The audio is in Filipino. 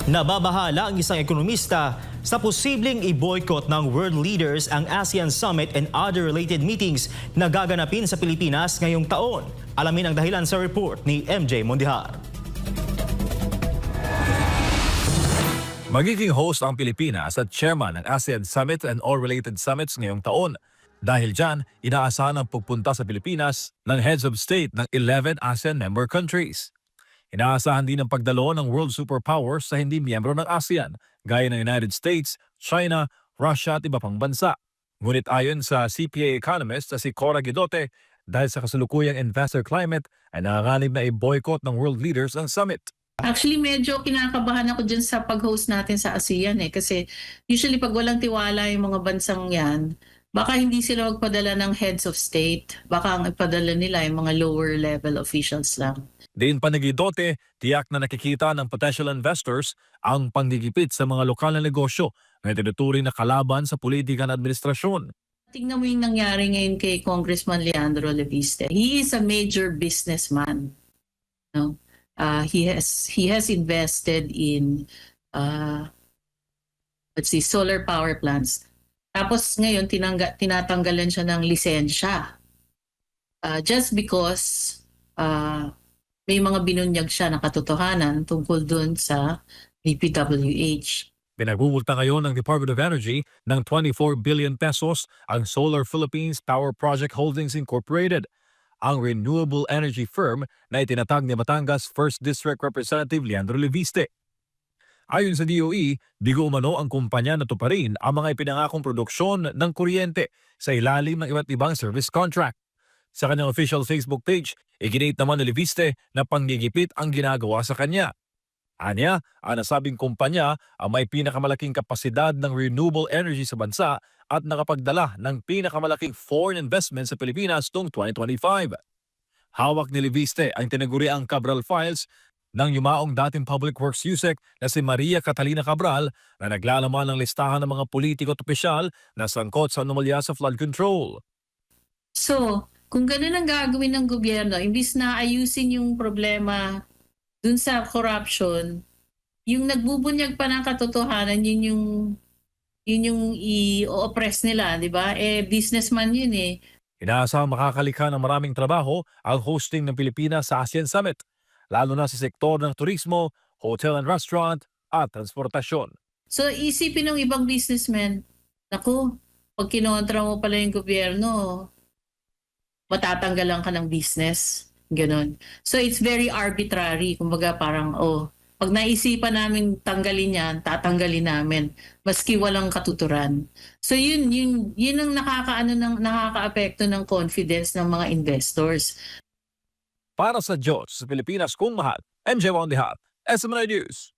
Nababahala ang isang ekonomista sa posibleng i-boycott ng world leaders ang ASEAN Summit and other related meetings na gaganapin sa Pilipinas ngayong taon. Alamin ang dahilan sa report ni MJ Mondihar. Magiging host ang Pilipinas at chairman ng ASEAN Summit and all related summits ngayong taon. Dahil dyan, inaasahan ang pagpunta sa Pilipinas ng heads of state ng 11 ASEAN member countries. Inaasahan din ang pagdalo ng world superpowers sa hindi miyembro ng ASEAN, gaya ng United States, China, Russia at iba pang bansa. Ngunit ayon sa CPA economist na si Cora Guidote, dahil sa kasalukuyang investor climate ay nanganganib na i-boycott ng world leaders ang summit. Actually, medyo kinakabahan ako dyan sa pag-host natin sa ASEAN kasi usually pag walang tiwala yung mga bansang yan, baka hindi sila magpadala ng heads of state. Baka ang ipadala nila yung mga lower level officials lang. Diin pa ni Guidote, tiyak na nakikita ng potential investors ang panggigipit sa mga lokal na negosyo na tinuturing na kalaban sa politika ng administrasyon. Tingnan mo yung nangyari ngayon kay Congressman Leandro Leviste. He is a major businessman. No? He has invested in solar power plants. Tapos ngayon tinatanggalan siya ng lisensya. Just because may mga binunyag siya na katotohanan tungkol doon sa DPWH. Pinagbubulta ngayon ng Department of Energy ng 24 billion pesos ang Solar Philippines Power Project Holdings Incorporated, ang renewable energy firm na itinatag ni Batangas 1st District Representative Leandro Leviste. Ayon sa DOE, bigo umano ang kumpanya na tuparin ang mga ipinangakong produksyon ng kuryente sa ilalim ng iba't ibang service contract. Sa kanyang official Facebook page, iginit naman ni Leviste na panggigipit ang ginagawa sa kanya. Anya, ang nasabing kumpanya ang may pinakamalaking kapasidad ng renewable energy sa bansa at nakapagdala ng pinakamalaking foreign investment sa Pilipinas noong 2025. Hawak ni Leviste ang tinaguriang Cabral Files ng yumaong dating Public Works USEC na si Maria Catalina Cabral na naglalaman ng listahan ng mga politiko at opisyal na sangkot sa anomalya sa flood control. So, kung ganun ang gagawin ng gobyerno, imbis na ayusin yung problema dun sa corruption, yung nagbubunyag pa ng katotohanan, yun yung i-oppress nila, di ba? Businessman yun eh. Inaasahang makakalikha ng maraming trabaho ang hosting ng Pilipinas sa ASEAN Summit, lalo na sa sektor ng turismo, hotel and restaurant at transportasyon. So isipin ng ibang businessmen, naku, pag kinontra mo pala yung gobyerno, matatanggalan ka ng business. Ganon. So it's very arbitrary. Kumbaga parang, pag naisipan namin tanggalin yan, tatanggalin namin. Maski walang katuturan. So yun ang nakakaapekto ng confidence ng mga investors. Para sa Diyos sa Pilipinas kung mahal, MJ Mondihar, SMNI News.